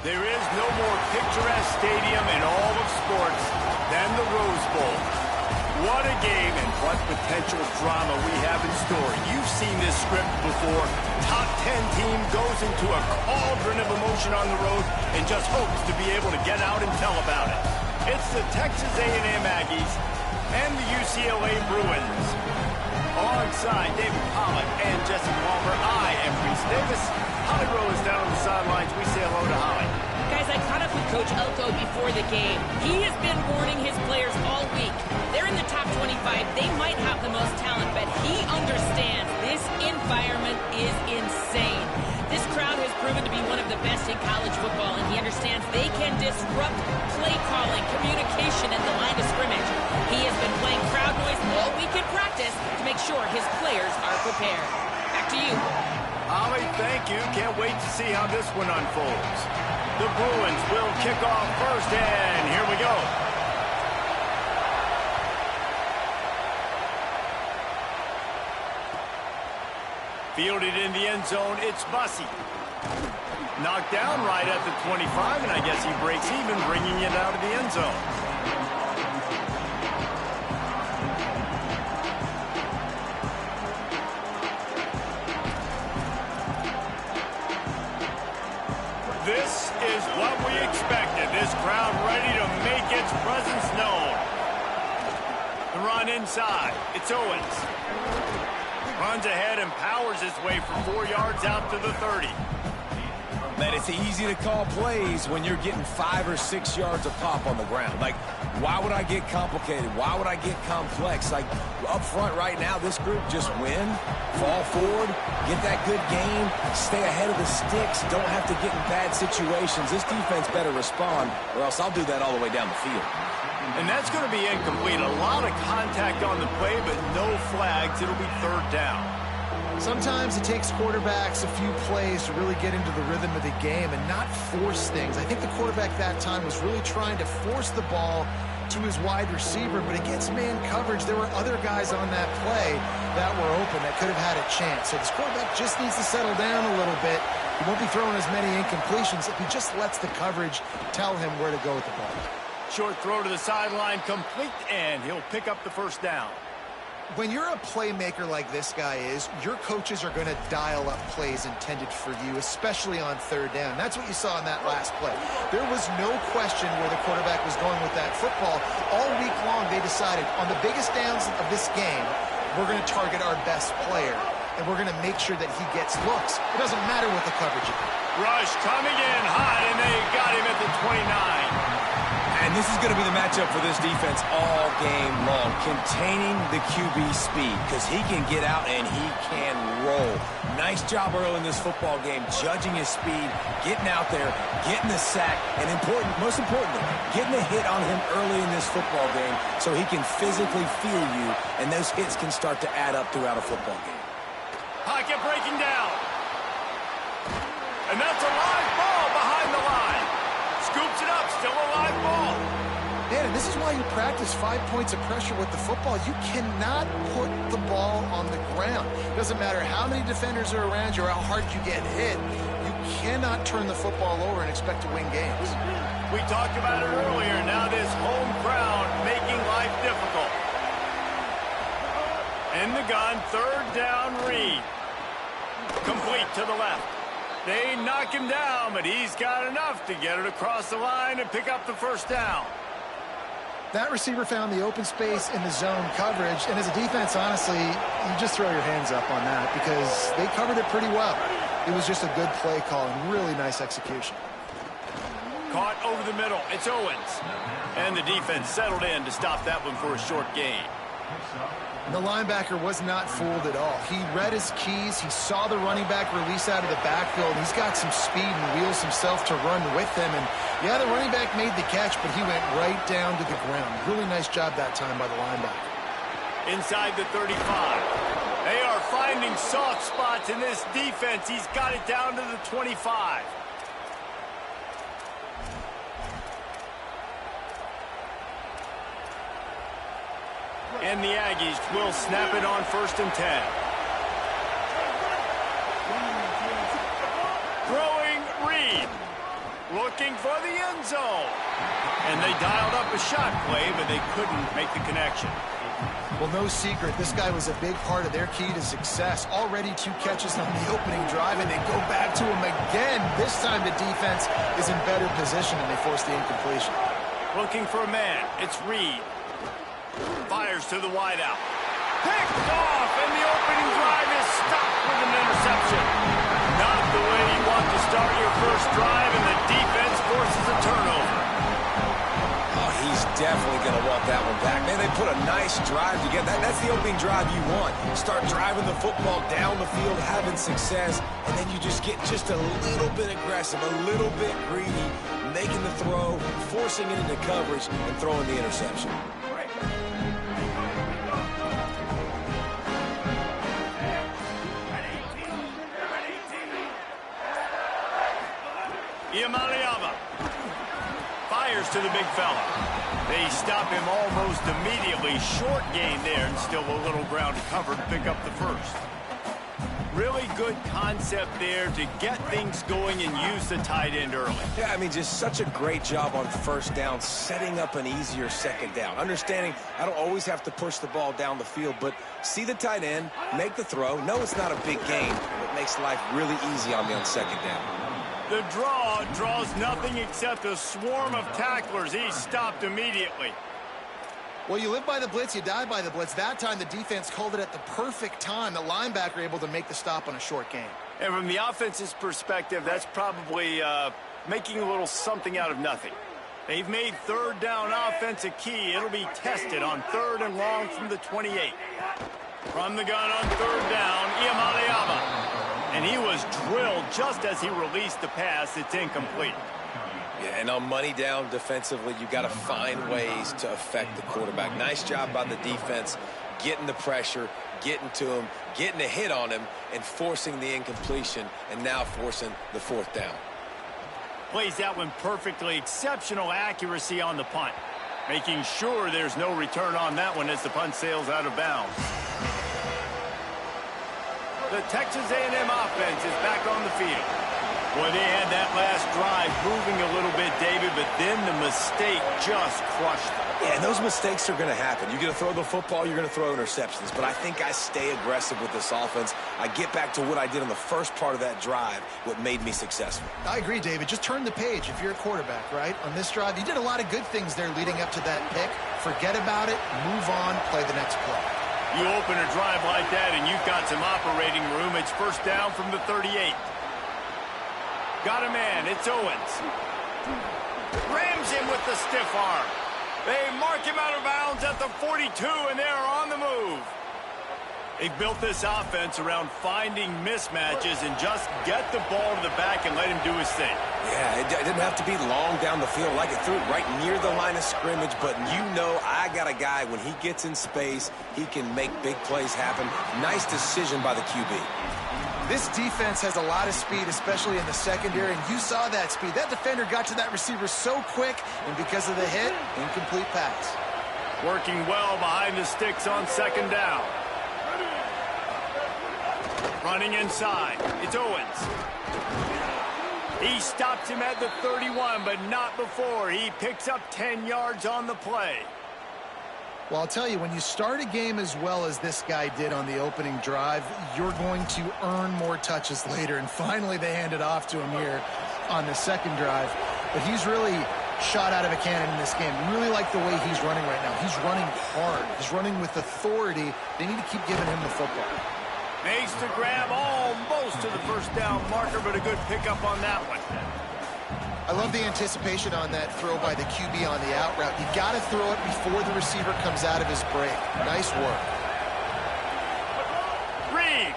There is no more picturesque stadium in all of sports than the Rose Bowl. What a game and what potential drama we have in store. You've seen this script before. Top 10 team goes into a cauldron of emotion on the road and just hopes to be able to get out and tell about it. It's the Texas A&M Aggies and the UCLA Bruins. Alongside David Pollack and Jesse Palmer, I am Reese Davis. Holly Rowe is down on the sidelines. We say hello to Holly. Guys, I caught up with Coach Elko before the game. He has been warning his players all week. They're in the top 25. They might have the most talent, but he understands this environment is insane. This crowd has proven to be one of the best in college football, and he understands they can disrupt play calling, communication, and the line of scrimmage. He has been playing crowd noise all week in practice to make sure his players are prepared. Back to you. Holly, thank you. Can't wait to see how this one unfolds. The Bruins will kick off first, and here we go. Fielded in the end zone, it's Bussey. Knocked down right at the 25, and I guess he breaks even, bringing it out of the end zone. This is what we expected. This crowd ready to make its presence known. The run inside. It's Owens. Runs ahead and powers his way for 4 yards out to the 30. Man, it's easy to call plays when you're getting 5 or 6 yards of pop on the ground. Like, why would I get complicated? Why would I get complex? Like, up front right now, this group just win, fall forward, get that good game, stay ahead of the sticks, don't have to get in bad situations. This defense better respond, or else I'll do that all the way down the field. And that's going to be incomplete. A lot of contact on the play, but no flags. It'll be third down. Sometimes it takes quarterbacks a few plays to really get into the rhythm of the game and not force things. I think the quarterback that time was really trying to force the ball to his wide receiver, but against man coverage, there were other guys on that play that were open that could have had a chance. So this quarterback just needs to settle down a little bit. He won't be throwing as many incompletions if he just lets the coverage tell him where to go with the ball. Short throw to the sideline, complete, and he'll pick up the first down. When you're a playmaker like this guy is, your coaches are going to dial up plays intended for you, especially on third down. That's what you saw in that last play. There was no question where the quarterback was going with that football. All week long, they decided on the biggest downs of this game, we're going to target our best player, and we're going to make sure that he gets looks. It doesn't matter what the coverage is. Rush coming in high, and they got him at the 29. And this is going to be the matchup for this defense all game long, containing the QB speed, because he can get out and he can roll. Nice job early in this football game, judging his speed, getting out there, getting the sack, and most importantly, getting a hit on him early in this football game so he can physically feel you, and those hits can start to add up throughout a football game. Pocket breaking down. And that's a live ball behind the line. Scoops it up, still a live ball. Man, and this is why you practice 5 points of pressure with the football. You cannot put the ball on the ground. Doesn't matter how many defenders are around you or how hard you get hit. You cannot turn the football over and expect to win games. We talked about it earlier. Now this home crowd making life difficult. In the gun, third down, Reed. Complete to the left. They knock him down, but he's got enough to get it across the line and pick up the first down. That receiver found the open space in the zone coverage, and as a defense, honestly, you just throw your hands up on that because they covered it pretty well. It was just a good play call and really nice execution. Caught over the middle. It's Owens. And the defense settled in to stop that one for a short gain. The linebacker was not fooled at all. He read his keys. He saw the running back release out of the backfield. He's got some speed and wheels himself to run with him. And, yeah, the running back made the catch, but he went right down to the ground. Really nice job that time by the linebacker. Inside the 35. They are finding soft spots in this defense. He's got it down to the 25. And the Aggies will snap it on 1st and 10. Throwing Reed. looking for the end zone. And they dialed up a shot play, but they couldn't make the connection. Well, no secret, this guy was a big part of their key to success. Already 2 catches on the opening drive, and they go back to him again. This time the defense is in better position, and they force the incompletion. Looking for a man. It's Reed. Fires to the wideout. Picked off, and the opening drive is stopped with an interception. Not the way you want to start your first drive, and the defense forces a turnover. Oh, he's definitely going to want that one back. Man, they put a nice drive together. That's the opening drive you want. Start driving the football down the field, having success, and then you just get just a little bit aggressive, a little bit greedy, making the throw, forcing it into coverage, and throwing the interception. Fires to the big fella. They stop him almost immediately. Short gain there, and still a little ground to cover to pick up the first. Really good concept there to get things going and use the tight end early. Yeah, I mean, just such a great job on first down, setting up an easier second down. Understanding I don't always have to push the ball down the field, but see the tight end, make the throw. No, it's not a big gain, but it makes life really easy on me on second down. The draw draws nothing except a swarm of tacklers. He's stopped immediately. Well, you live by the blitz, you die by the blitz. That time the defense called it at the perfect time. The linebacker able to make the stop on a short gain. And from the offense's perspective, that's probably making a little something out of nothing. They've made third down offense a key. It'll be tested on 3rd and long from the 28. From the gun on 3rd down, Iamaleava. And he was drilled just as he released the pass. It's incomplete. Yeah, and on money down defensively, you got to find ways to affect the quarterback. Nice job by the defense, getting the pressure, getting to him, getting a hit on him, and forcing the incompletion, and now forcing the 4th down. Plays that one perfectly. Exceptional accuracy on the punt. Making sure there's no return on that one as the punt sails out of bounds. The Texas A&M offense is back on the field. Boy, they had that last drive moving a little bit, David, but then the mistake just crushed them. Yeah, and those mistakes are going to happen. You're going to throw the football, you're going to throw interceptions. But I think I stay aggressive with this offense. I get back to what I did on the first part of that drive, what made me successful. I agree, David. Just turn the page if you're a quarterback, right? On this drive, you did a lot of good things there leading up to that pick. Forget about it, move on, play the next play. You open a drive like that, and you've got some operating room. It's first down from the 38. Got a man. It's Owens. Rams him with the stiff arm. They mark him out of bounds at the 42, and they're on the move. They've built this offense around finding mismatches and just get the ball to the back and let him do his thing. Yeah, it didn't have to be long down the field. Like it threw it right near the line of scrimmage, but you know I got a guy, when he gets in space, he can make big plays happen. Nice decision by the QB. This defense has a lot of speed, especially in the secondary, and you saw that speed. That defender got to that receiver so quick, and because of the hit, incomplete pass. Working well behind the sticks on 2nd down. Running inside. It's Owens. He stops him at the 31, but not before. He picks up 10 yards on the play. Well, I'll tell you, when you start a game as well as this guy did on the opening drive, you're going to earn more touches later. And finally, they hand it off to him here on the 2nd drive. But he's really shot out of a cannon in this game. Really like the way he's running right now. He's running hard. He's running with authority. They need to keep giving him the football. Makes the grab almost to the first down marker, but a good pickup on that one. I love the anticipation on that throw by the QB on the out route. You got to throw it before the receiver comes out of his break. Nice work. Reed.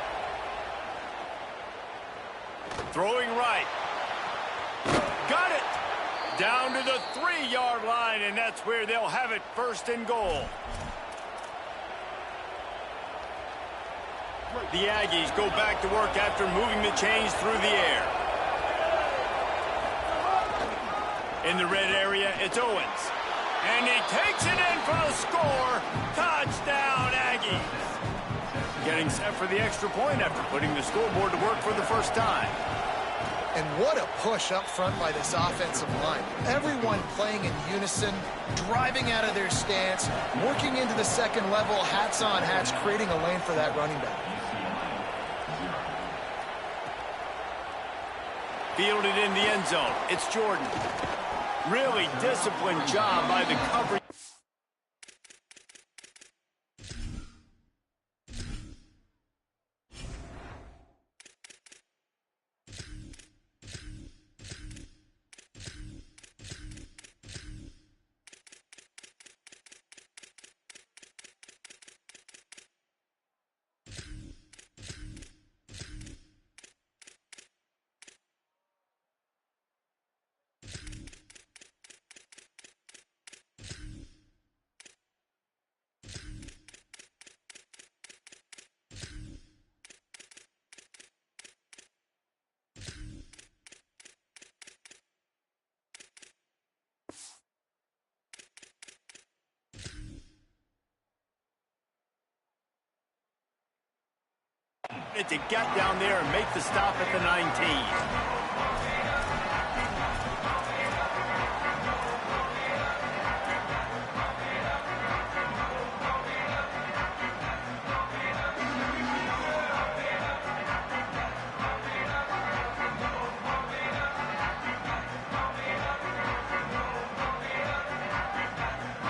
Throwing right. Got it. Down to the 3-yard line, and that's where they'll have it, 1st and goal. The Aggies go back to work after moving the chains through the air. In the red area, it's Owens. And he takes it in for the score. Touchdown, Aggies. Getting set for the extra point after putting the scoreboard to work for the first time. And what a push up front by this offensive line. Everyone playing in unison, driving out of their stance, working into the second level, hats on hats, creating a lane for that running back. Fielded in the end zone. It's Jordan. Really disciplined job by the coverage. To get down there and make the stop at the 19.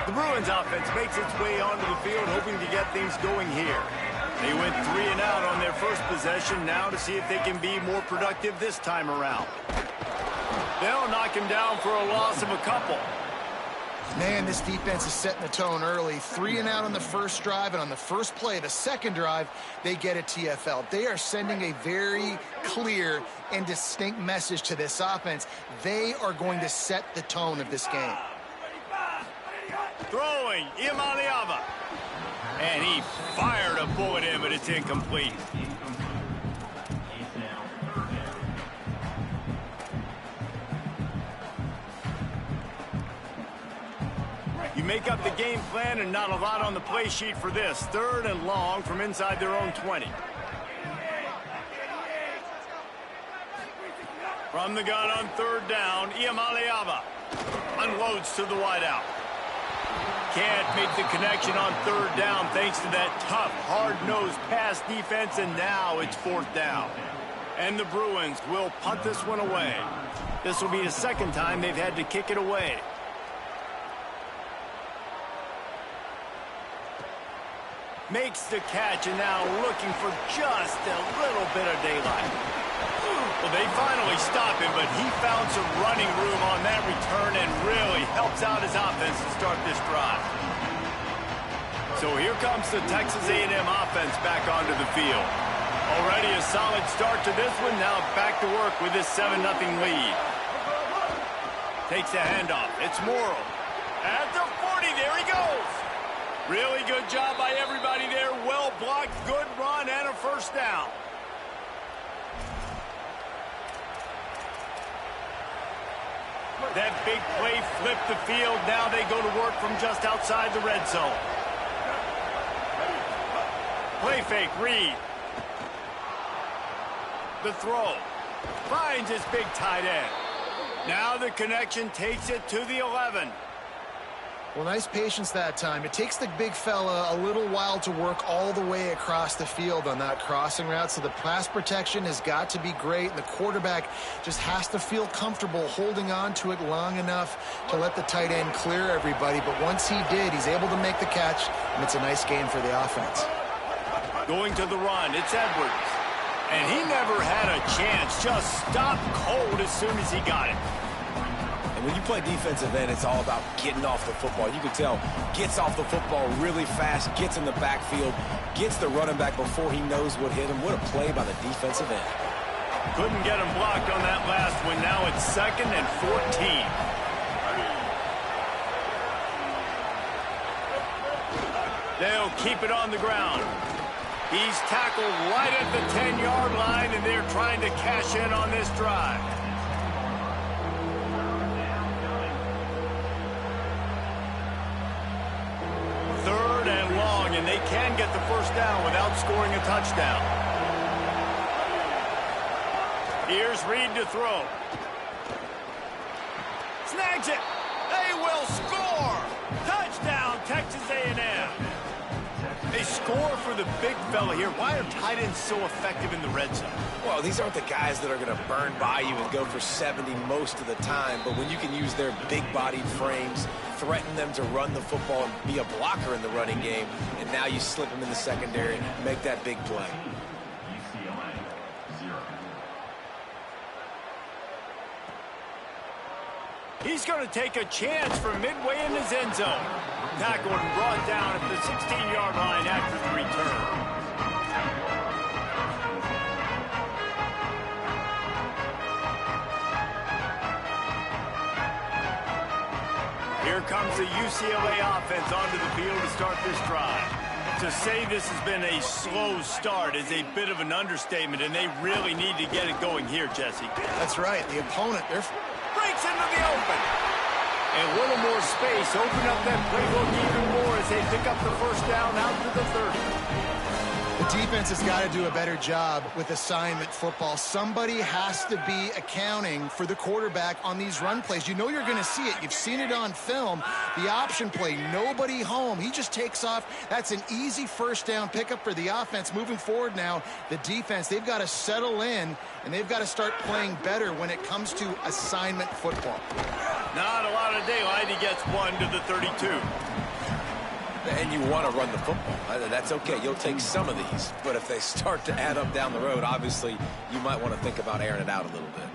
The Bruins offense makes its way onto the field, hoping to get things going here. They went 3 and out on their first possession, now to see if they can be more productive this time around. They'll knock him down for a loss of a couple. Man, this defense is setting the tone early. 3 and out on the first drive, and on the first play, the second drive, they get a TFL. They are sending a very clear and distinct message to this offense. They are going to set the tone of this game. Throwing, Imaliava. And he fired a bullet in, but it's incomplete. You make up the game plan and not a lot on the play sheet for this. 3rd and long from inside their own 20. From the gun on 3rd down, Imaliava unloads to the wideout. Can't make the connection on 3rd down thanks to that tough, hard-nosed pass defense, and now it's 4th down. And the Bruins will punt this one away. This will be the second time they've had to kick it away. Makes the catch, and now looking for just a little bit of daylight. Well, they finally stop him, but he found some running room on that return and really helps out his offense to start this drive. So here comes the Texas A&M offense back onto the field. Already a solid start to this one. Now back to work with this 7-0 lead. Takes the handoff. It's Morrow. At the 40, there he goes. Really good job by everybody there. Well blocked, good run, and a first down. That big play flipped the field. Now they go to work from just outside the red zone. Play fake, Reed. The throw. Finds his big tight end. Now the connection takes it to the 11. Well, nice patience that time. It takes the big fella a little while to work all the way across the field on that crossing route, so the pass protection has got to be great, and the quarterback just has to feel comfortable holding on to it long enough to let the tight end clear everybody. But once he did, he's able to make the catch, and it's a nice game for the offense. Going to the run, it's Edwards. And he never had a chance, just stopped cold as soon as he got it. When you play defensive end, it's all about getting off the football. You can tell, gets off the football really fast, gets in the backfield, gets the running back before he knows what hit him. What a play by the defensive end. Couldn't get him blocked on that last one. Now it's 2nd and 14. They'll keep it on the ground. He's tackled right at the 10-yard line, and they're trying to cash in on this drive. And they can get the first down without scoring a touchdown. Here's Reed to throw. Snags it. They will score. Touchdown, Texas A&M. They score for the big fella here. Why are tight ends so effective in the red zone? Well, these aren't the guys that are going to burn by you and go for 70 most of the time, but when you can use their big-bodied frames, threaten them to run the football and be a blocker in the running game, and now you slip them in the secondary, make that big play. He's going to take a chance from midway in his end zone. Tackled and brought down at the 16-yard line after the return. Here comes the UCLA offense onto the field to start this drive. To say this has been a slow start is a bit of an understatement, and they really need to get it going here, Jesse. That's right. The opponent, they're... breaks into the open. And a little more space. Open up that playbook even more as they pick up the first down out to the 30. The defense has got to do a better job with assignment football. Somebody has to be accounting for the quarterback on these run plays. You know you're going to see it. You've seen it on film. The option play, nobody home. He just takes off. That's an easy first down pickup for the offense. Moving forward now, the defense, they've got to settle in, and they've got to start playing better when it comes to assignment football. Not a lot of daylight. He gets one to the 32. And you want to run the football. That's okay. You'll take some of these. But if they start to add up down the road, obviously, you might want to think about airing it out a little bit.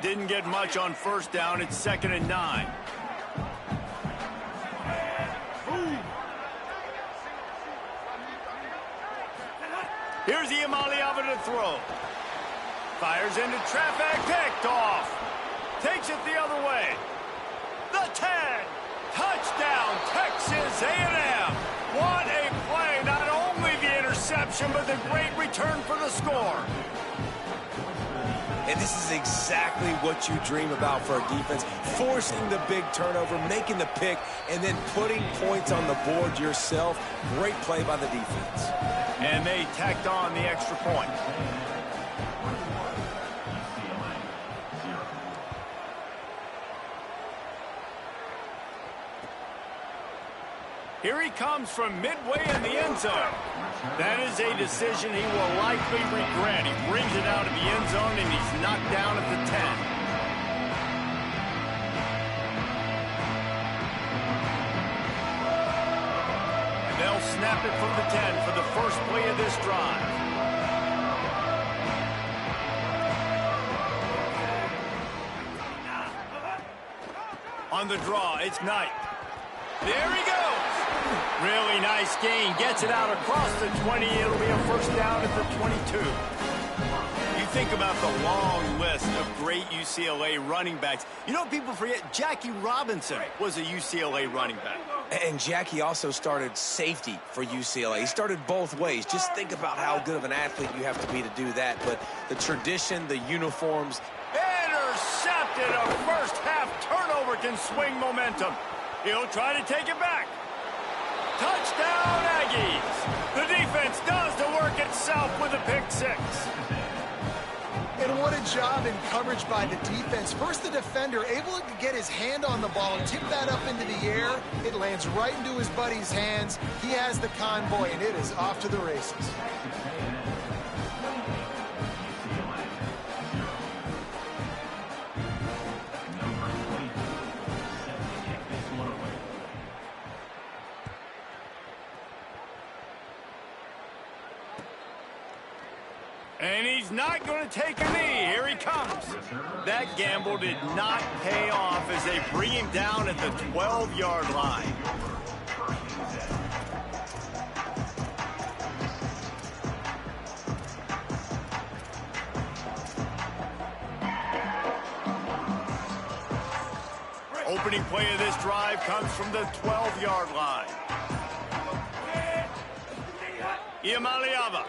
Didn't get much on first down. It's 2nd and 9. Here's Iamaleava to throw. Fires into traffic, picked off. Takes it the other way. The 10. Touchdown, Texas A&M. What a play. Not only the interception, but the great return for the score. And this is exactly what you dream about for a defense. Forcing the big turnover, making the pick, and then putting points on the board yourself. Great play by the defense. And they tacked on the extra point. Here he comes from midway in the end zone. That is a decision he will likely regret. He brings it out of the end zone, and he's knocked down at the 10. They'll snap it from the 10 for the first play of this drive. On the draw, it's Knight. There he goes. Really nice gain. Gets it out across the 20. It'll be a first down at the 22. You think about the long list of great UCLA running backs. You know, people forget Jackie Robinson was a UCLA running back. And Jackie also started safety for UCLA. He started both ways. Just think about how good of an athlete you have to be to do that. But the tradition, the uniforms. Intercepted. A first half turnover can swing momentum. He'll try to take it back. Touchdown, Aggies. The defense does the work itself with a pick 6. And what a job in coverage by the defense. First, the defender able to get his hand on the ball and tip that up into the air. It lands right into his buddy's hands. He has the convoy, and it is off to the races. And he's not going to take a knee. Here he comes. That gamble did not pay off as they bring him down at the 12-yard line. Opening play of this drive comes from the 12-yard line. Iamaleava.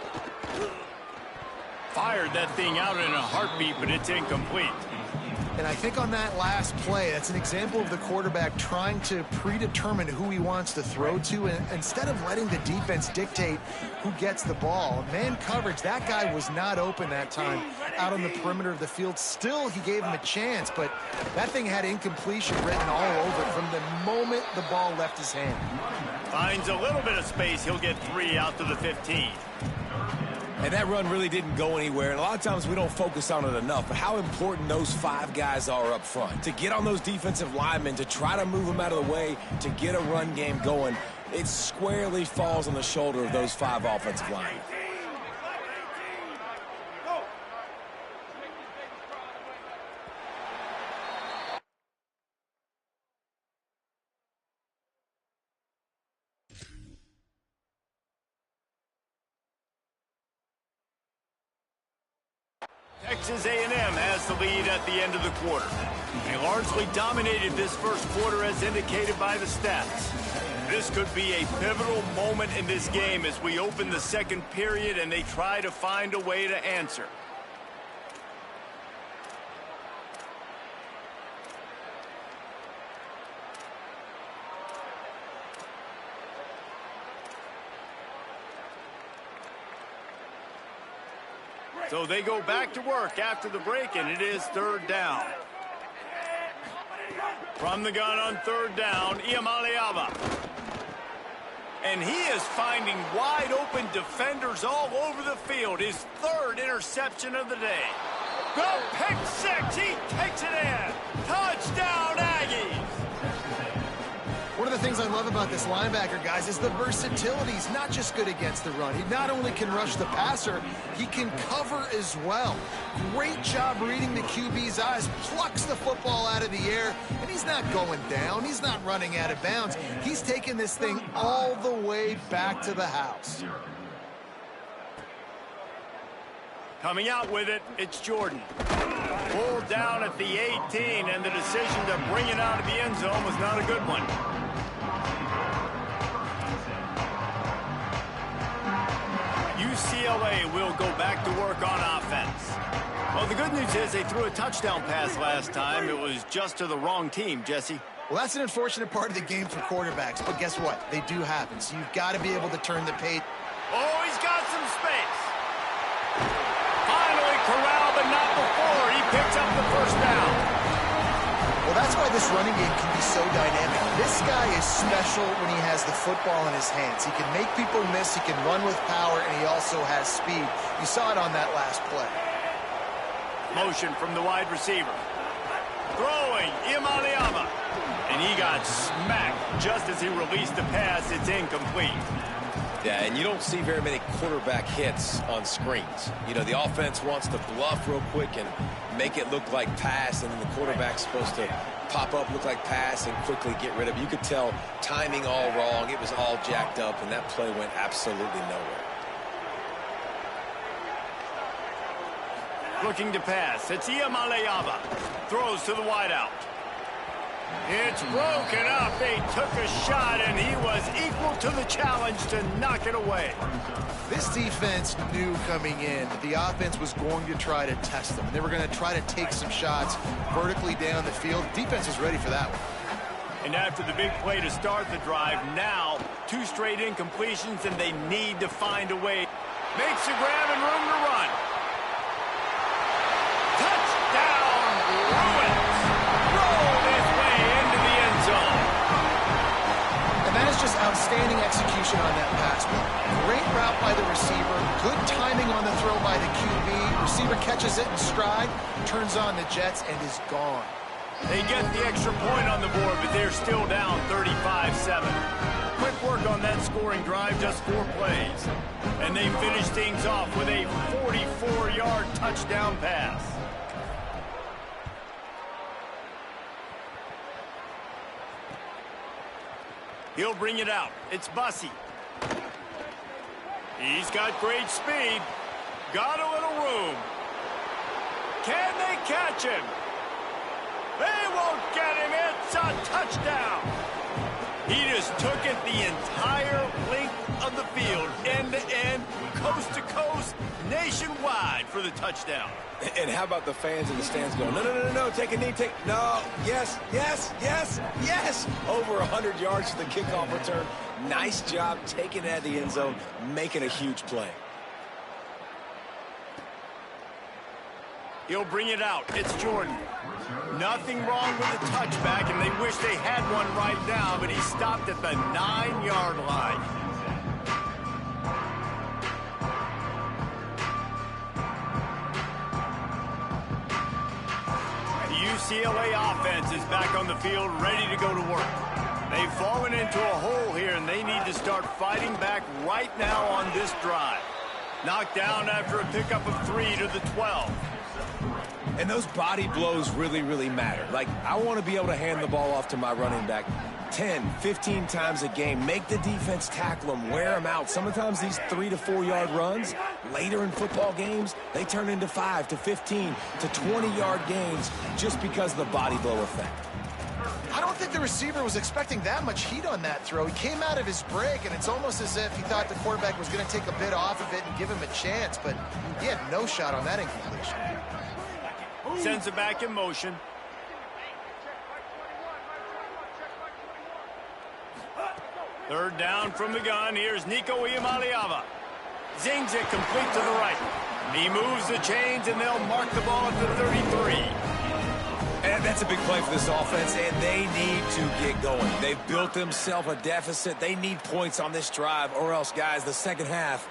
Fired that thing out in a heartbeat, but it's incomplete. And I think on that last play, that's an example of the quarterback trying to predetermine who he wants to throw to, and instead of letting the defense dictate who gets the ball. Man coverage, that guy was not open that time out on the perimeter of the field. Still, he gave him a chance, but that thing had incompletion written all over it from the moment the ball left his hand. Finds a little bit of space. He'll get 3 out to the 15. And that run really didn't go anywhere. And a lot of times we don't focus on it enough. But how important those 5 guys are up front. To get on those defensive linemen, to try to move them out of the way, to get a run game going, it squarely falls on the shoulder of those 5 offensive linemen. Texas A&M has the lead at the end of the quarter. They largely dominated this first quarter as indicated by the stats. This could be a pivotal moment in this game as we open the second period and they try to find a way to answer. So they go back to work after the break, and it is 3rd down. From the gun on 3rd down, Iamaleava. And he is finding wide-open defenders all over the field. His 3rd interception of the day. Go pick 6. He takes it in. Touchdown, Aggies. One of the things I love about this linebacker, guys, is the versatility. He's not just good against the run. He not only can rush the passer, he can cover as well. Great job reading the QB's eyes, plucks the football out of the air, and he's not going down. He's not running out of bounds. He's taking this thing all the way back to the house. Coming out with it, it's Jordan. Pulled down at the 18, and the decision to bring it out of the end zone was not a good one. UCLA will go back to work on offense. Well, the good news is they threw a touchdown pass last time. It was just to the wrong team, Jesse. Well, that's an unfortunate part of the game for quarterbacks, but guess what? They do happen, so you've got to be able to turn the page. Oh, he's got some space. Finally corralled, but not before. He picks up the 1st down. Well, that's why this running game can be so dynamic. This guy is special when he has the football in his hands. He can make people miss, he can run with power, and he also has speed. You saw it on that last play. Motion from the wide receiver. Throwing, Iamaleava. And he got smacked just as he released the pass. It's incomplete. Yeah, and you don't see very many quarterback hits on screens. You know, the offense wants to bluff real quick and make it look like pass, and then the quarterback's supposed to pop up, look like pass, and quickly get rid of it. You could tell timing all wrong. It was all jacked up, and that play went absolutely nowhere. Looking to pass. It's Iamaleava. Throws to the wideout. It's broken up. They took a shot, and he was equal to the challenge to knock it away. This defense knew coming in that the offense was going to try to test them. They were going to try to take some shots vertically down the field. Defense was ready for that one. And after the big play to start the drive, now 2 straight incompletions, and they need to find a way. Makes a grab and room to run. Touchdown, Bruins. Rolled his way into the end zone. And that is just outstanding execution on that pass play. Great route by the receiver, good timing on the throw by the QB. Receiver catches it in stride, turns on the jets, and is gone. They get the extra point on the board, but they're still down 35-7. Quick work on that scoring drive, just 4 plays. And they finish things off with a 44-yard touchdown pass. He'll bring it out. It's Bussey. He's got great speed. Got a little room. Can they catch him? They won't get him. It's a touchdown. He just took it the entire length of the field, end to end, coast to coast, nationwide for the touchdown. And how about the fans in the stands going, no, no, no, no, no, take a knee, no, yes, yes, yes, yes. Over 100 yards to the kickoff return. Nice job taking it out of the end zone, making a huge play. He'll bring it out. It's Jordan. Nothing wrong with the touchback, and they wish they had one right now, but he stopped at the 9-yard line. The UCLA offense is back on the field, ready to go to work. They've fallen into a hole here, and they need to start fighting back right now on this drive. Knocked down after a pickup of 3 to the 12. And those body blows really, really matter. Like, I want to be able to hand the ball off to my running back 10, 15 times a game. Make the defense tackle them, wear them out. Sometimes these 3 to 4 yard runs, later in football games, they turn into 5 to 15 to 20-yard gains just because of the body blow effect. I don't think the receiver was expecting that much heat on that throw. He came out of his break, and it's almost as if he thought the quarterback was going to take a bit off of it and give him a chance, but he had no shot on that incompletion. Sends it back in motion. Third down from the gun. Here's Nico Iamaleava. Zings it complete to the right. He moves the chains, and they'll mark the ball at the 33. And that's a big play for this offense, and they need to get going. They've built themselves a deficit. They need points on this drive, or else, guys, the second half,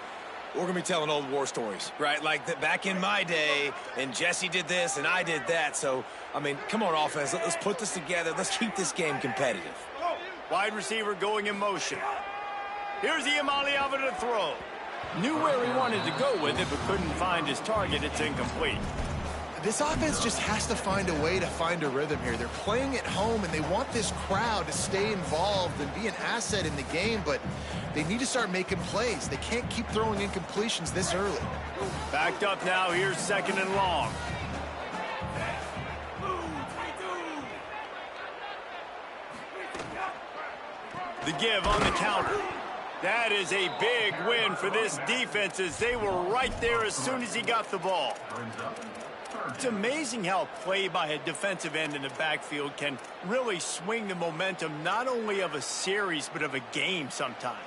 we're going to be telling old war stories, right? Like back in my day, and Jesse did this, and I did that. So, I mean, come on, offense. Let's put this together. Let's keep this game competitive. Wide receiver going in motion. Here's Iamaleava to throw. Knew where he wanted to go with it, but couldn't find his target. It's incomplete. This offense just has to find a way to find a rhythm here. They're playing at home, and they want this crowd to stay involved and be an asset in the game, but they need to start making plays. They can't keep throwing incompletions this early. Backed up now. Here's second and long. The give on the counter. That is a big win for this defense, as they were right there as soon as he got the ball. It's amazing how play by a defensive end in the backfield can really swing the momentum not only of a series but of a game sometimes.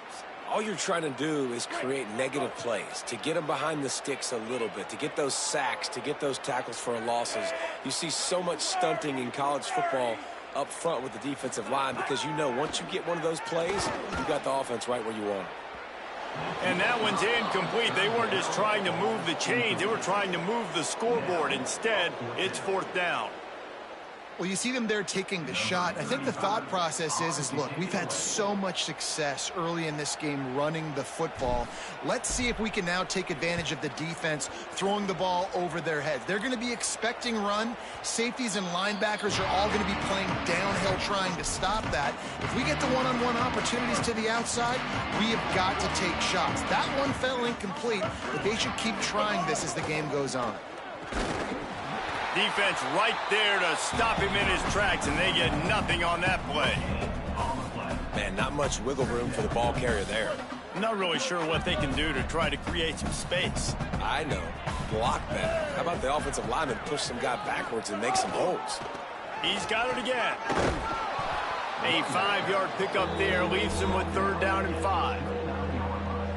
All you're trying to do is create negative plays, to get them behind the sticks a little bit, to get those sacks, to get those tackles for losses. You see so much stunting in college football up front with the defensive line, because you know once you get one of those plays, you got the offense right where you want it. And that one's incomplete. They weren't just trying to move the chains. They were trying to move the scoreboard. Instead, it's fourth down. Well, you see them there taking the shot. I think the thought process is look, we've had so much success early in this game running the football. Let's see if we can now take advantage of the defense throwing the ball over their heads. They're going to be expecting run. Safeties and linebackers are all going to be playing downhill trying to stop that. If we get the one-on-one opportunities to the outside, we have got to take shots. That one fell incomplete, but they should keep trying this as the game goes on. Defense right there to stop him in his tracks, and they get nothing on that play. Man, not much wiggle room for the ball carrier there. I'm not really sure what they can do to try to create some space. I know. Block that. How about the offensive lineman push some guy backwards and make some holes? He's got it again. A 5-yard pickup there leaves him with third down and 5.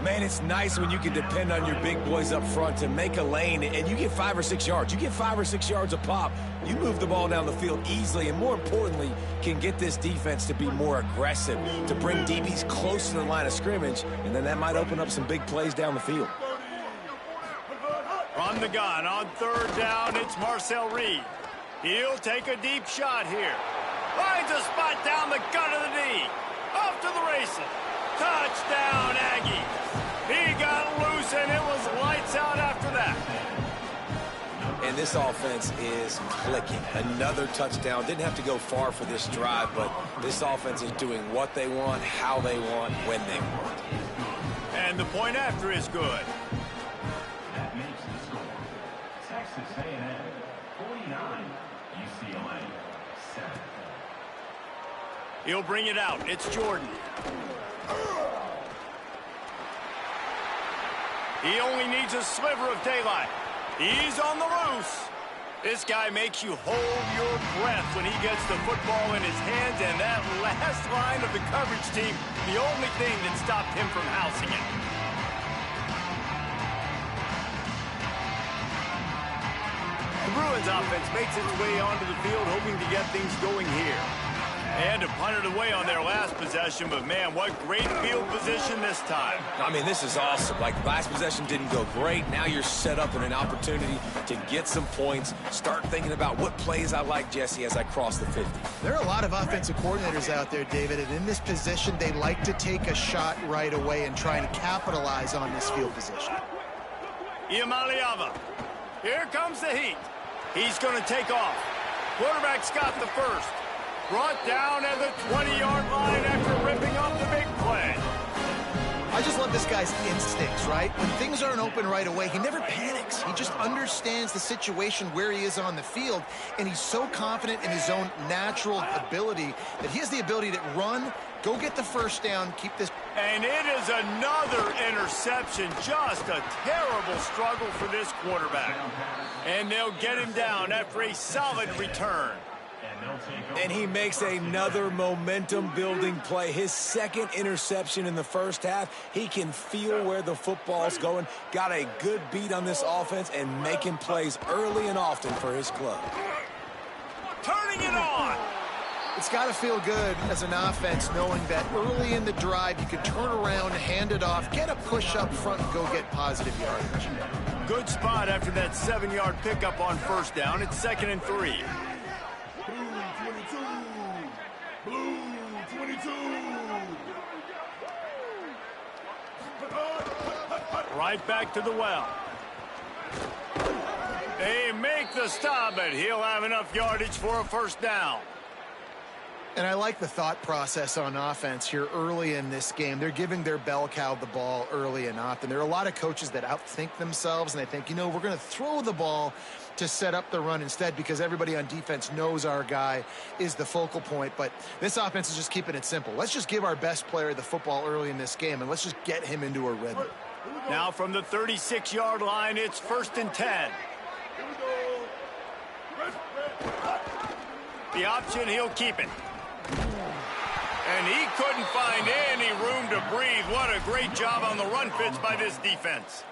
Man, it's nice when you can depend on your big boys up front to make a lane, and you get 5 or 6 yards. You get 5 or 6 yards a pop. You move the ball down the field easily, and more importantly, can get this defense to be more aggressive, to bring DBs close to the line of scrimmage, and then that might open up some big plays down the field. From the gun on third down, it's Marcel Reed. He'll take a deep shot here. Finds a spot down the gut of the knee. Off to the races. Touchdown, Aggie. He got loose, and it was lights out after that. And this offense is clicking. Another touchdown. Didn't have to go far for this drive, but this offense is doing what they want, how they want, when they want. And the point after is good. That makes the score. Texas A&M 49, UCLA 7. He'll bring it out. It's Jordan. He only needs a sliver of daylight. He's on the loose. This guy makes you hold your breath when he gets the football in his hands, and that last line of the coverage team, the only thing that stopped him from housing it. The Bruins offense makes its way onto the field, hoping to get things going here. And to punt it away on their last possession, but man, what great field position this time. I mean, this is awesome. Like, last possession didn't go great. Now you're set up in an opportunity to get some points. Start thinking about what plays I like, Jesse, as I cross the 50. There are a lot of offensive coordinators out there, David, and in this position, they like to take a shot right away and try and capitalize on this field position. Iamaleava. Here comes the heat. He's going to take off. Quarterback's got the first. Brought down at the 20-yard line after ripping off the big play. I just love this guy's instincts, right? When things aren't open right away, he never panics. He just understands the situation where he is on the field, and he's so confident in his own natural ability that he has the ability to run, go get the first down, keep this. And it is another interception. Just a terrible struggle for this quarterback. And they'll get him down after a solid return. And he makes another momentum-building play. His second interception in the first half. He can feel where the football's going. Got a good beat on this offense and making plays early and often for his club. Turning it on. It's got to feel good as an offense knowing that early in the drive you can turn around, hand it off, get a push up front, and go get positive yardage. Good spot after that 7-yard pickup on first down. It's 2nd and 3. Right back to the well. They make the stop, but he'll have enough yardage for a first down. And I like the thought process on offense here early in this game. They're giving their bell cow the ball early and often. There are a lot of coaches that outthink themselves, and they think, you know, we're going to throw the ball to set up the run instead because everybody on defense knows our guy is the focal point. But this offense is just keeping it simple. Let's just give our best player the football early in this game, and let's just get him into a rhythm. Now from the 36-yard line, it's 1st and 10. The option, he'll keep it. And he couldn't find any room to breathe. What a great job on the run fits by this defense.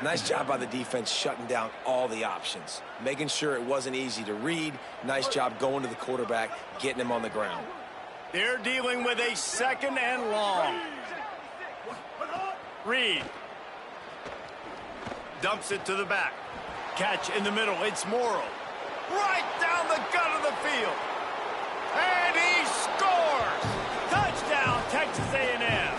Nice job by the defense shutting down all the options, making sure it wasn't easy to read. Nice job going to the quarterback, getting him on the ground. They're dealing with a 2nd and long. Reed dumps it to the back. Catch in the middle. It's Morrow. Right down the gut of the field. And he scores! Touchdown, Texas A&M.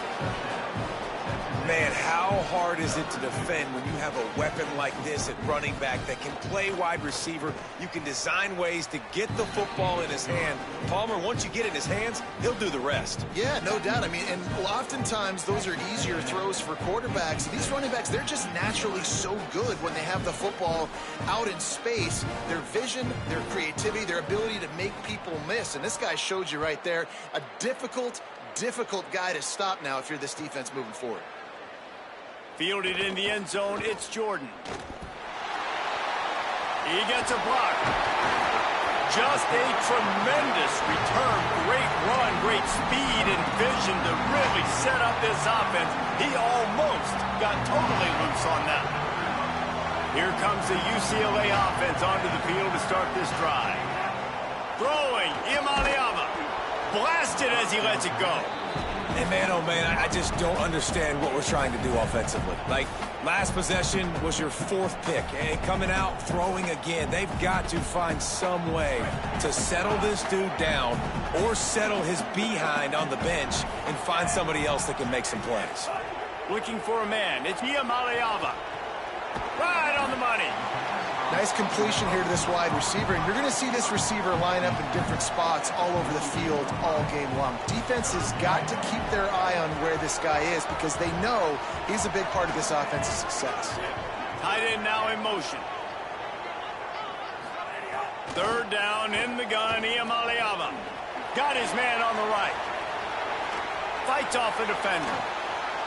Man, how hard is it to defend when you have a weapon like this at running back that can play wide receiver? You can design ways to get the football in his hand. Palmer, once you get it in his hands, he'll do the rest. Yeah, no doubt. I mean, and oftentimes those are easier throws for quarterbacks. These running backs, they're just naturally so good when they have the football out in space. Their vision, their creativity, their ability to make people miss. And this guy showed you right there, a difficult guy to stop now if you're this defense moving forward. Fielded in the end zone, it's Jordan. He gets a block. Just a tremendous return. Great run, great speed and vision to really set up this offense. He almost got totally loose on that. Here comes the UCLA offense onto the field to start this drive. Throwing, Iamaleava. Blasted as he lets it go. And man, oh man, I just don't understand what we're trying to do offensively. Like, last possession was your 4th pick, and coming out, throwing again. They've got to find some way to settle this dude down or settle his behind on the bench and find somebody else that can make some plays. Looking for a man. It's Iamaleava. Right on the money. Nice completion here to this wide receiver, and you're going to see this receiver line up in different spots all over the field all game long. Defense has got to keep their eye on where this guy is because they know he's a big part of this offense's success. Tight end now in motion. 3rd down in the gun, Iamaleava. Got his man on the right. Fights off a defender.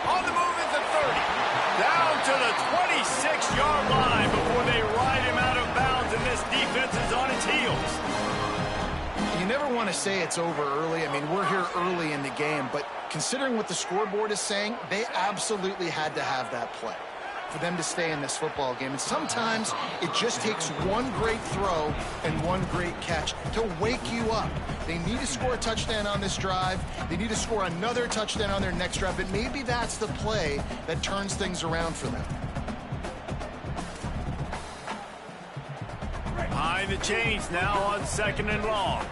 On the move at the 30. Down to the 26-yard line before they ride him out of bounds, and this defense is on its heels. You never want to say it's over early. I mean, we're here early in the game, but considering what the scoreboard is saying, they absolutely had to have that play for them to stay in this football game. And sometimes it just takes one great throw and one great catch to wake you up. They need to score a touchdown on this drive. They need to score another touchdown on their next drive, but maybe that's the play that turns things around for them. Behind the chains now on 2nd and long.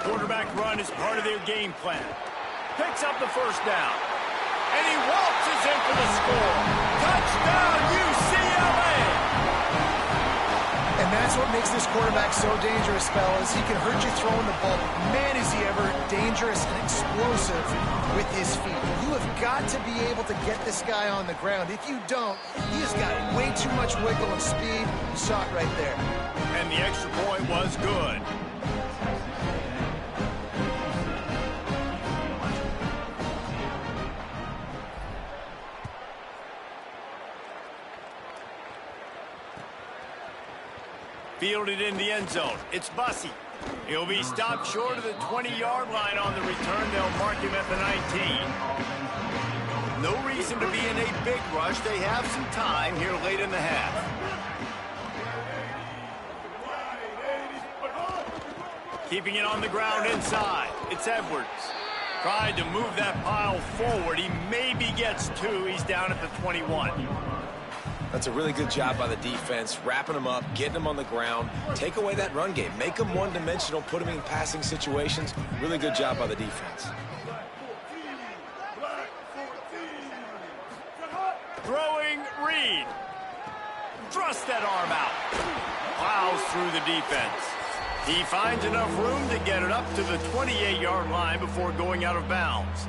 Quarterback run is part of their game plan. Picks up the first down. And he waltzes in for the score. Touchdown, UCLA! And that's what makes this quarterback so dangerous, fellas. He can hurt you throwing the ball. Man, is he ever dangerous and explosive with his feet. You have got to be able to get this guy on the ground. If you don't, he has got way too much wiggle and speed. You saw it right there. And the extra point was good. Fielded in the end zone. It's Bussey. He'll be stopped short of the 20-yard line on the return. They'll mark him at the 19. No reason to be in a big rush. They have some time here late in the half. Keeping it on the ground inside. It's Edwards. Tried to move that pile forward. He maybe gets two. He's down at the 21. That's a really good job by the defense, wrapping them up, getting them on the ground, take away that run game, make them one-dimensional, put them in passing situations. Really good job by the defense. Throwing Reed. Thrust that arm out. Plows through the defense. He finds enough room to get it up to the 28-yard line before going out of bounds.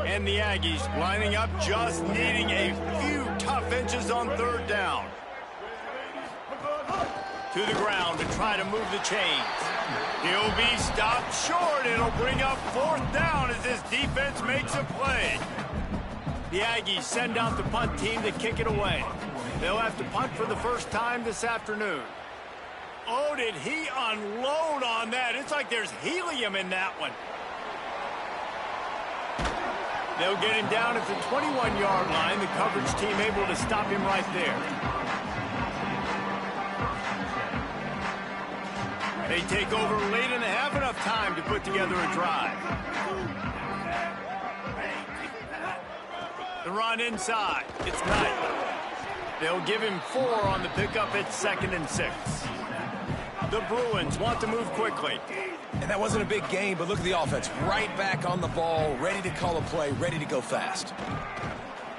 And the Aggies lining up, just needing a few tough inches on 3rd down. To the ground to try to move the chains. He'll be stopped short. It'll bring up 4th down as this defense makes a play. The Aggies send out the punt team to kick it away. They'll have to punt for the first time this afternoon. Oh, did he unload on that? It's like there's helium in that one. They'll get him down at the 21-yard line. The coverage team able to stop him right there. They take over late in the half, enough time to put together a drive. The run inside. It's Knight. They'll give him 4 on the pickup at 2nd and 6. The Bruins want to move quickly. And that wasn't a big game, but look at the offense. Right back on the ball, ready to call a play, ready to go fast.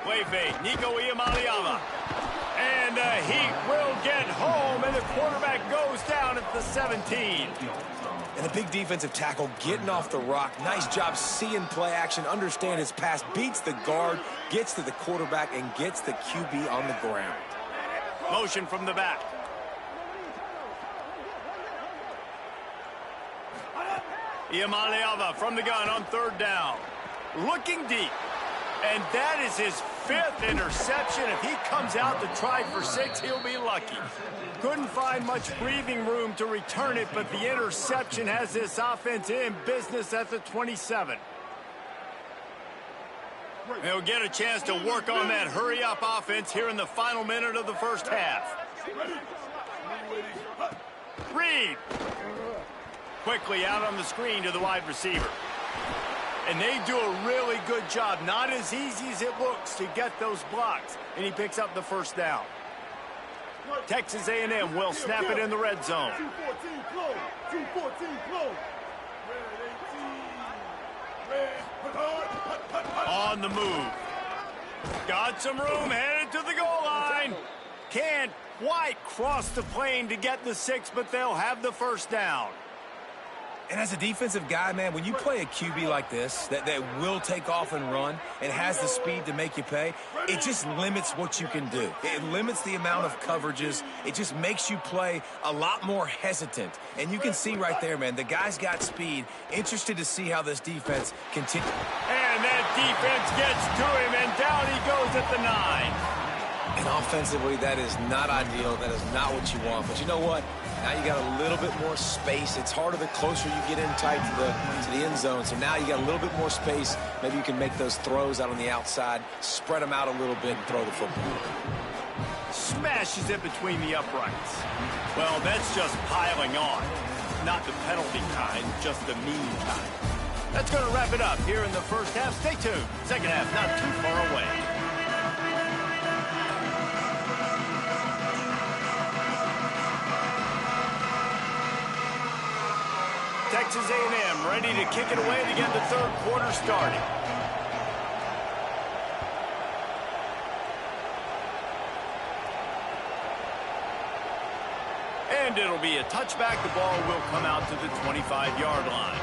Play fake, Nico Iamaleava. And he will get home, and the quarterback goes down at the 17. And a big defensive tackle getting off the rock. Nice job seeing play action, understand his pass, beats the guard, gets to the quarterback, and gets the QB on the ground. Motion from the back. Iamaleava from the gun on 3rd down. Looking deep. And that is his 5th interception. If he comes out to try for 6, he'll be lucky. Couldn't find much breathing room to return it, but the interception has this offense in business at the 27. They'll get a chance to work on that hurry-up offense here in the final minute of the first half. Reed. Quickly out on the screen to the wide receiver. And they do a really good job. Not as easy as it looks to get those blocks. And he picks up the first down. Texas A&M will snap it in the red zone. On the move. Got some room, headed to the goal line. Can't quite cross the plane to get the 6, but they'll have the first down. And as a defensive guy, man, when you play a QB like this that will take off and run and has the speed to make you pay, it just limits what you can do. It limits the amount of coverages. It just makes you play a lot more hesitant. And you can see right there, man, the guy's got speed. Interested to see how this defense continues. And that defense gets to him, and down he goes at the 9. And offensively, that is not ideal. That is not what you want. But you know what? Now you got a little bit more space. It's harder the closer you get in tight to the end zone. So now you got a little bit more space. Maybe you can make those throws out on the outside, spread them out a little bit, and throw the football. Smashes it between the uprights. Well, that's just piling on. Not the penalty kind, just the mean kind. That's going to wrap it up here in the first half. Stay tuned. Second half not too far away. Texas A&M ready to kick it away to get the third quarter started. And it'll be a touchback. The ball will come out to the 25-yard line.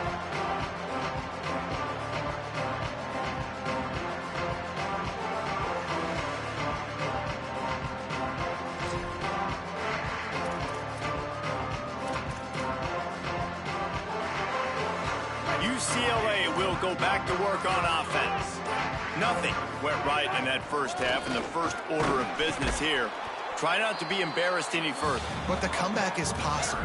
UCLA will go back to work on offense. Nothing went right in that first half, and the first order of business here. Try not to be embarrassed any further. But the comeback is possible.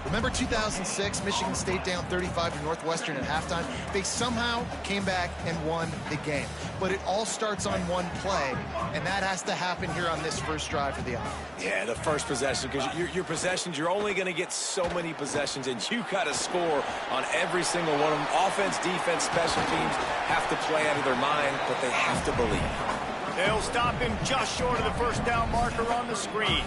Remember 2006, Michigan State down 35 to Northwestern at halftime? They somehow came back and won the game. But it all starts on one play, and that has to happen here on this first drive for the offense. Yeah, the first possession, because your possessions, you're only going to get so many possessions, and you got to score on every single one of them. Offense, defense, special teams have to play out of their mind, but they have to believe. They'll stop him just short of the first down marker on the screen.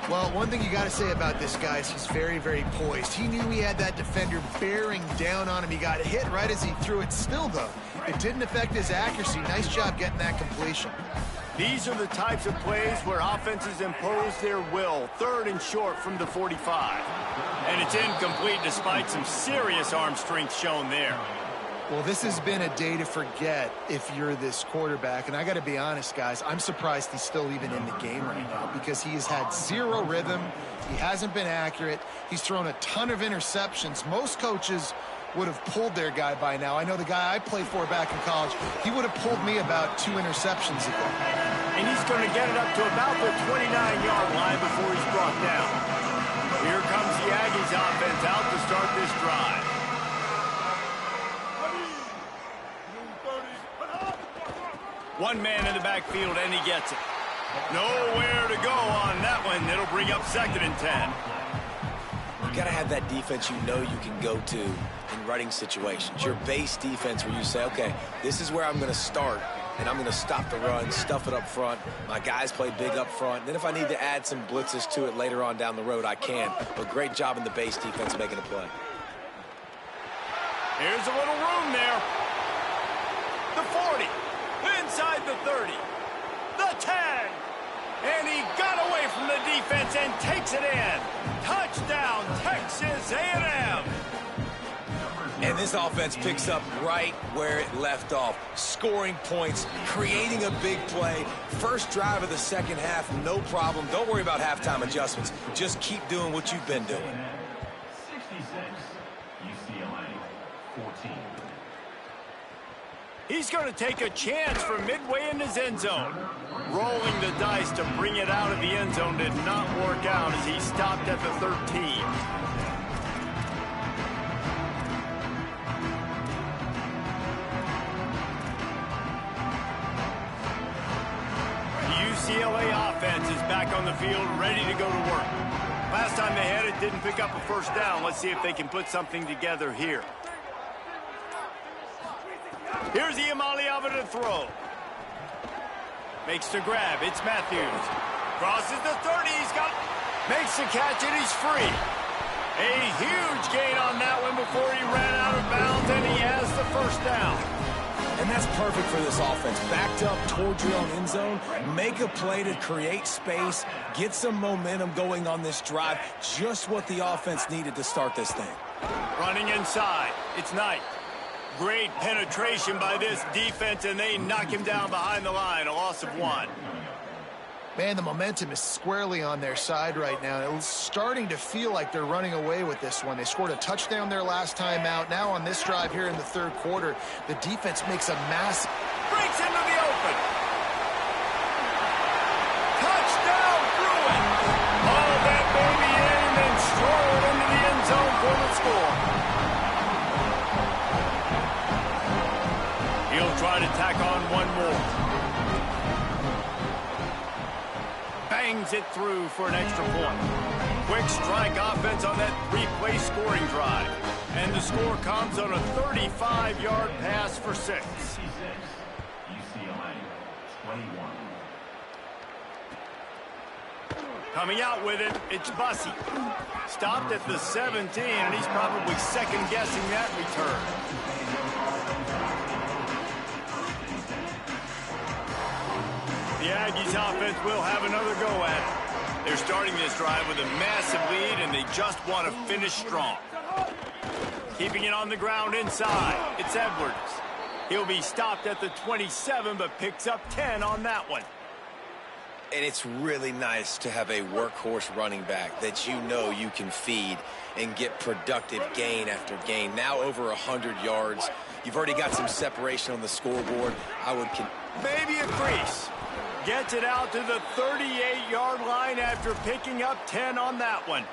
Well, one thing you got to say about this guy is he's very, very poised. He knew he had that defender bearing down on him. He got hit right as he threw it. Still, though, it didn't affect his accuracy. Nice job getting that completion. These are the types of plays where offenses impose their will. Third and short from the 45. And it's incomplete despite some serious arm strength shown there. Well, this has been a day to forget if you're this quarterback. And I got to be honest, guys, I'm surprised he's still even in the game right now because he has had zero rhythm. He hasn't been accurate. He's thrown a ton of interceptions. Most coaches would have pulled their guy by now. I know the guy I played for back in college, he would have pulled me about 2 interceptions ago. And he's going to get it up to about the 29-yard line before he's brought down. Here comes the Aggies offense out to start this drive. One man in the backfield, and he gets it. Nowhere to go on that one. It'll bring up 2nd and 10. You got to have that defense you know you can go to in running situations. Your base defense where you say, okay, this is where I'm going to start, and I'm going to stop the run, stuff it up front. My guys play big up front. Then if I need to add some blitzes to it later on down the road, I can. But great job in the base defense making a play. Here's a little room there. The 40. Inside the 30, the 10, and he got away from the defense and takes it in. Touchdown, Texas A&M. And this offense picks up right where it left off. Scoring points, creating a big play. First drive of the second half, no problem. Don't worry about halftime adjustments. Just keep doing what you've been doing. 66, UCLA, 14. He's going to take a chance from midway in his end zone. Rolling the dice to bring it out of the end zone did not work out as he stopped at the 13. The UCLA offense is back on the field, ready to go to work. Last time they had it, didn't pick up a first down. Let's see if they can put something together here. Here's the Iamaleava to throw. Makes the grab. It's Matthews. Crosses the 30. Makes the catch, and he's free. A huge gain on that one before he ran out of bounds, and he has the first down. And that's perfect for this offense. Backed up towards your own end zone. Make a play to create space. Get some momentum going on this drive. Just what the offense needed to start this thing. Running inside. It's Knight. Great penetration by this defense, and they knock him down behind the line. A loss of 1. Man, the momentum is squarely on their side right now. It's starting to feel like they're running away with this one. They scored a touchdown their last time out. Now on this drive here in the third quarter, the defense makes a massive... Breaks into the open. Touchdown, Bruins. Haul that baby in and then stroll it into the end zone for the score. He'll try to tack on one more. Bangs it through for an extra point. Quick strike offense on that 3-play scoring drive. And the score comes on a 35-yard pass for 6. UCLA 21. Coming out with it, it's Bussey. Stopped at the 17, and he's probably second-guessing that return. The Aggies offense will have another go at it. They're starting this drive with a massive lead, and they just want to finish strong. Keeping it on the ground inside, it's Edwards. He'll be stopped at the 27, but picks up 10 on that one. And it's really nice to have a workhorse running back that you know you can feed and get productive gain after gain. Now over 100 yards. You've already got some separation on the scoreboard. Maybe a crease. Gets it out to the 38-yard line after picking up 10 on that one.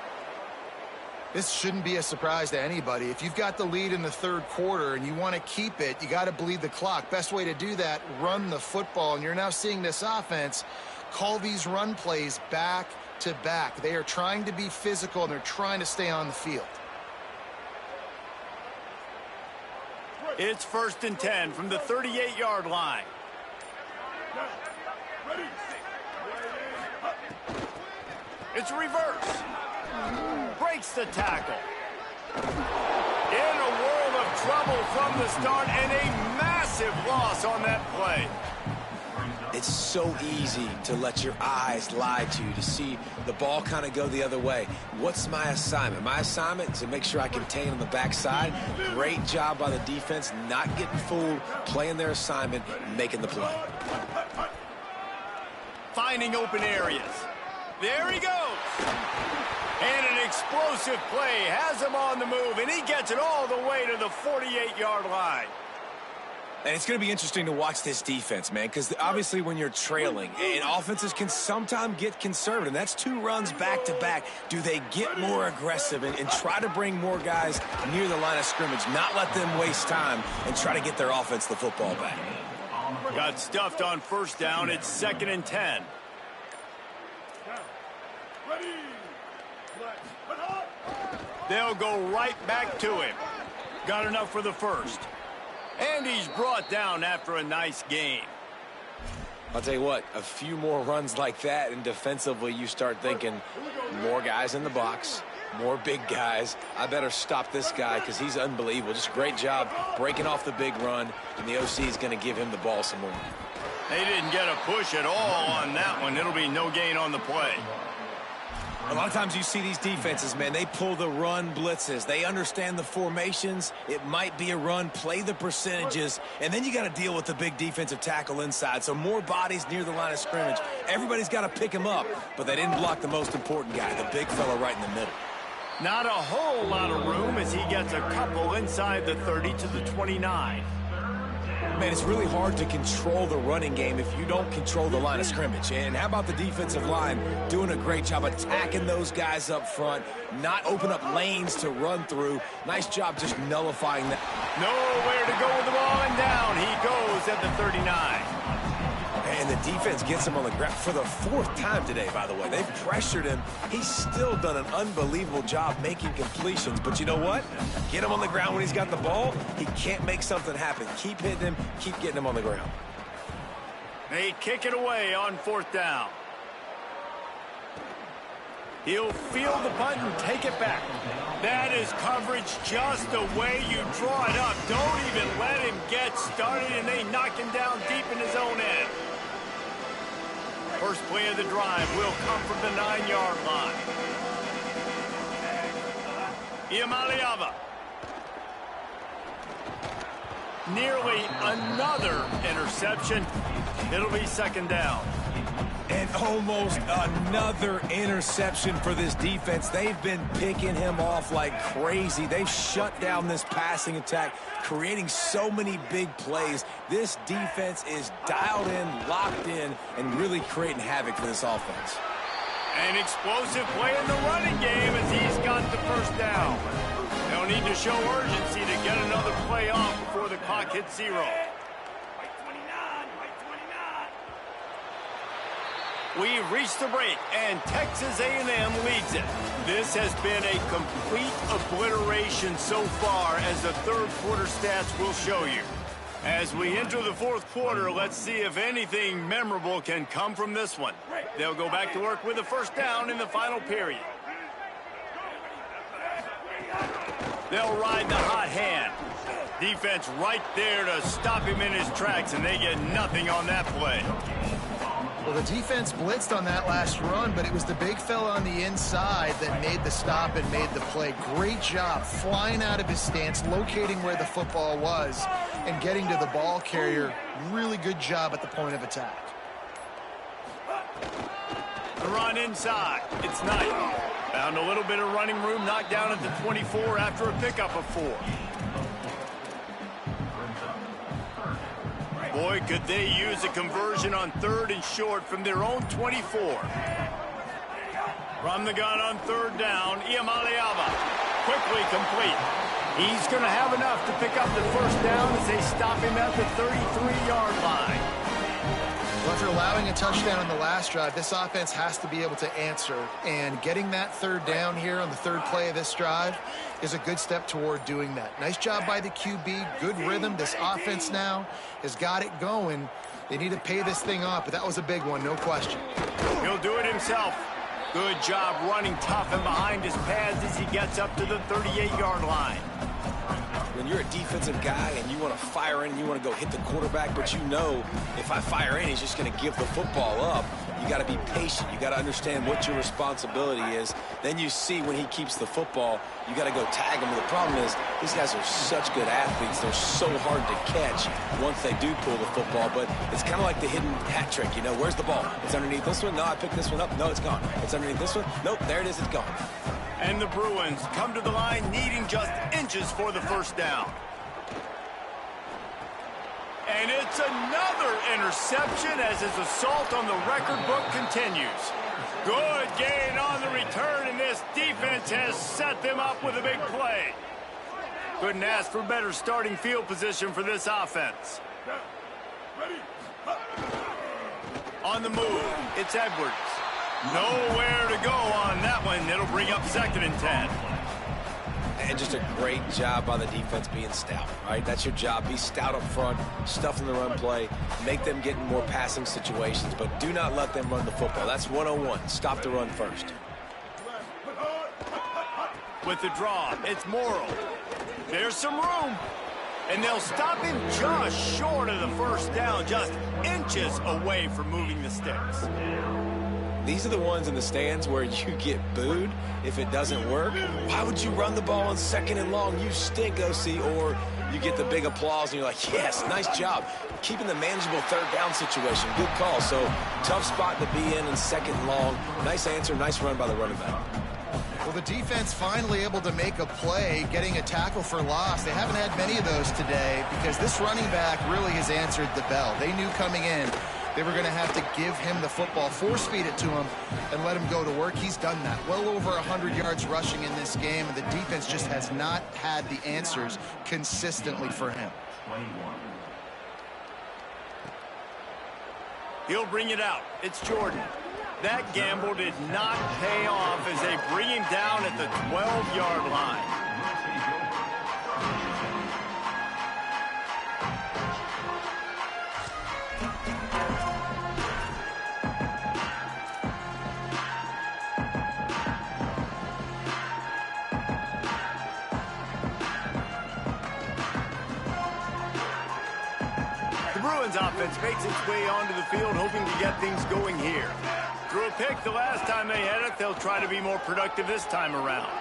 This shouldn't be a surprise to anybody. If you've got the lead in the third quarter and you want to keep it, you got to bleed the clock. Best way to do that, run the football. And you're now seeing this offense call these run plays back to back. They are trying to be physical, and they're trying to stay on the field. It's 1st and 10 from the 38-yard line. It's reverse. Breaks the tackle. In a world of trouble from the start, and a massive loss on that play. It's so easy to let your eyes lie to you, to see the ball kind of go the other way. What's my assignment? My assignment is to make sure I contain on the backside. Great job by the defense, not getting fooled, playing their assignment, making the play. Finding open areas. There he goes. And an explosive play has him on the move, and he gets it all the way to the 48-yard line. And it's going to be interesting to watch this defense, man, because obviously when you're trailing, and offenses can sometimes get conservative. That's 2 runs back-to-back. Do they get more aggressive and try to bring more guys near the line of scrimmage, not let them waste time, and try to get their offense the football back? Got stuffed on 1st down. It's 2nd and 10. They'll go right back to him. Got enough for the 1st. And he's brought down after a nice game. I'll tell you what, a few more runs like that, and defensively you start thinking more guys in the box, more big guys. I better stop this guy because he's unbelievable. Just great job breaking off the big run, and the OC is going to give him the ball some more. They didn't get a push at all on that one. It'll be no gain on the play. A lot of times you see these defenses, man, they pull the run blitzes. They understand the formations. It might be a run, play the percentages, and then you got to deal with the big defensive tackle inside. So more bodies near the line of scrimmage. Everybody's got to pick him up, but they didn't block the most important guy, the big fella right in the middle. Not a whole lot of room as he gets a couple inside the 30 to the 29. Man, it's really hard to control the running game if you don't control the line of scrimmage. And how about the defensive line doing a great job attacking those guys up front, not open up lanes to run through. Nice job just nullifying that. Nowhere to go with the ball, and down he goes at the 39. And the defense gets him on the ground for the 4th time today, by the way. They've pressured him. He's still done an unbelievable job making completions. But you know what? Get him on the ground when he's got the ball. He can't make something happen. Keep hitting him. Keep getting him on the ground. They kick it away on 4th down. He'll field the punt and take it back. That is coverage just the way you draw it up. Don't even let him get started, and they knock him down deep in his own end. First play of the drive will come from the 9-yard line. Iamaleava. Nearly another interception. It'll be second down. And almost another interception for this defense. They've been picking him off like crazy. They've shut down this passing attack, creating so many big plays. This defense is dialed in, locked in, and really creating havoc for this offense. An explosive play in the running game as he's got the first down. They'll need to show urgency to get another play off before the clock hits 0. We reached the break, and Texas A&M leads it. This has been a complete obliteration so far, as the third quarter stats will show you. As we enter the fourth quarter, let's see if anything memorable can come from this one. They'll go back to work with a first down in the final period. They'll ride the hot hand. Defense right there to stop him in his tracks, and they get nothing on that play. Well, the defense blitzed on that last run, but it was the big fella on the inside that made the stop and made the play. Great job flying out of his stance, locating where the football was, and getting to the ball carrier. Really good job at the point of attack. The run inside. It's Knight. Found a little bit of running room, knocked down at the 24 after a pickup of 4. Boy, could they use a conversion on 3rd and short from their own 24. From the gun on 3rd down, Iamaleava quickly complete. He's going to have enough to pick up the first down as they stop him at the 33-yard line. Well, after allowing a touchdown in the last drive, this offense has to be able to answer. And getting that 3rd down here on the 3rd play of this drive is a good step toward doing that. Nice job by the QB. Good rhythm. This offense now has got it going. They need to pay this thing off, but that was a big one, no question. He'll do it himself. Good job running tough and behind his pads as he gets up to the 38-yard line. When you're a defensive guy and you want to fire in and you want to go hit the quarterback, but you know if I fire in, he's just going to give the football up, you got to be patient. You got to understand what your responsibility is. Then you see when he keeps the football, you got to go tag him. The problem is these guys are such good athletes. They're so hard to catch once they do pull the football, but it's kind of like the hidden hat trick. You know, where's the ball? It's underneath this one. No, I picked this one up. No, it's gone. It's underneath this one. Nope, there it is. It's gone. And the Bruins come to the line needing just inches for the first down. And it's another interception as his assault on the record book continues. Good gain on the return, and this defense has set them up with a big play. Couldn't ask for better starting field position for this offense. On the move, it's Edwards. Nowhere to go on that one. It'll bring up 2nd and 10. And just a great job by the defense being stout, right? That's your job. Be stout up front, stuff in the run play, make them get in more passing situations, but do not let them run the football. That's 101. Stop the run first. With the draw, it's Morrow. There's some room. And they'll stop him just short of the first down, just inches away from moving the sticks. These are the ones in the stands where you get booed if it doesn't work. Why would you run the ball on 2nd and long? You stink, OC. Or you get the big applause and you're like, yes, nice job. Keeping the manageable 3rd down situation. Good call. So tough spot to be in 2nd and long. Nice answer, nice run by the running back. Well, the defense finally able to make a play, getting a tackle for loss. They haven't had many of those today because this running back really has answered the bell. They knew coming in they were going to have to give him the football, force feed it to him, and let him go to work. He's done that. Well over 100 yards rushing in this game, and the defense just has not had the answers consistently for him. He'll bring it out. It's Jordan. That gamble did not pay off as they bring him down at the 12-yard line. The Bruins offense makes its way onto the field, hoping to get things going here. Threw a pick the last time they had it. They'll try to be more productive this time around.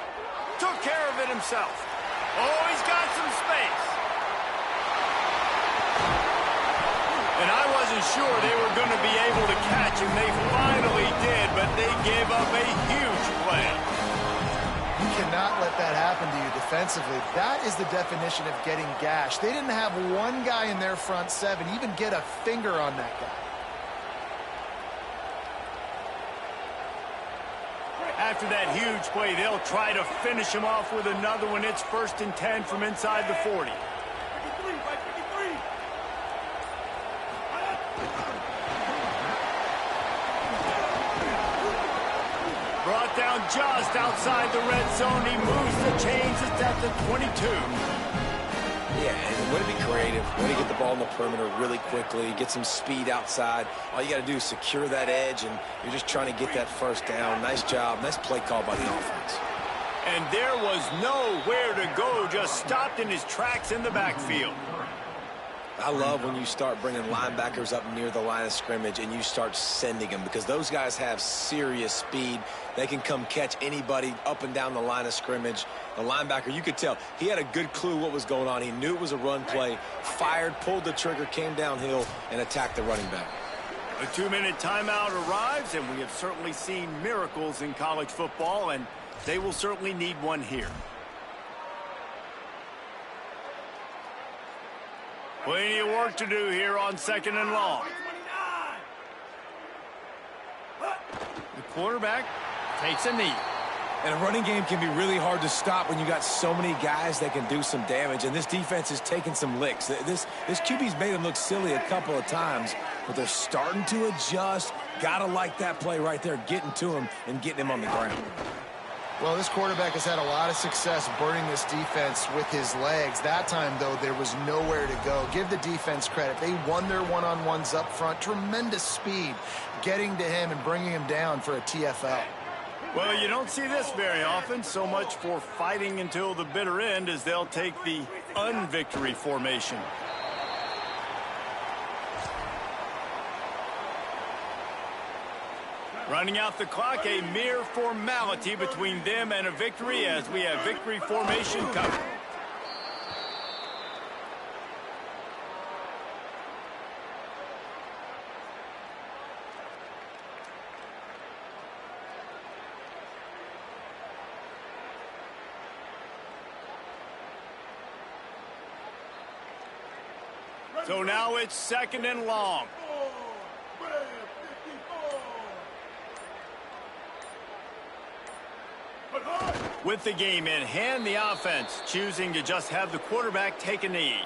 Took care of it himself. Oh, he's got some space. And I wasn't sure they were going to be able to catch him. They finally did, but they gave up a huge play. You cannot let that happen to you defensively. That is the definition of getting gashed. They didn't have one guy in their front seven even get a finger on that guy. After that huge play, they'll try to finish him off with another one. It's 1st and 10 from inside the 40. Brought down just outside the red zone. He moves the chains. It's at the 22. Yeah, and way to be creative, way to get the ball in the perimeter really quickly, get some speed outside. All you got to do is secure that edge, and you're just trying to get that first down. Nice job. Nice play call by the offense. And there was nowhere to go, just stopped in his tracks in the backfield. I love when you start bringing linebackers up near the line of scrimmage and you start sending them, because those guys have serious speed. They can come catch anybody up and down the line of scrimmage. The linebacker, you could tell, he had a good clue what was going on. He knew it was a run play, fired, pulled the trigger, came downhill, and attacked the running back. A 2-minute timeout arrives, and we have certainly seen miracles in college football, and they will certainly need one here. Plenty of work to do here on 2nd and long. The quarterback takes a knee. And a running game can be really hard to stop when you got so many guys that can do some damage, and this defense is taking some licks. This QB's made him look silly a couple of times, but they're starting to adjust. Gotta like that play right there, getting to him and getting him on the ground. Well, this quarterback has had a lot of success burning this defense with his legs. That time, though, there was nowhere to go. Give the defense credit. They won their one-on-ones up front. Tremendous speed getting to him and bringing him down for a TFL. Well, you don't see this very often. So much for fighting until the bitter end, as they'll take the unvictory formation. Running out the clock, a mere formality between them and a victory, as we have victory formation covered. So now it's 2nd and long. With the game in hand, the offense choosing to just have the quarterback take a knee.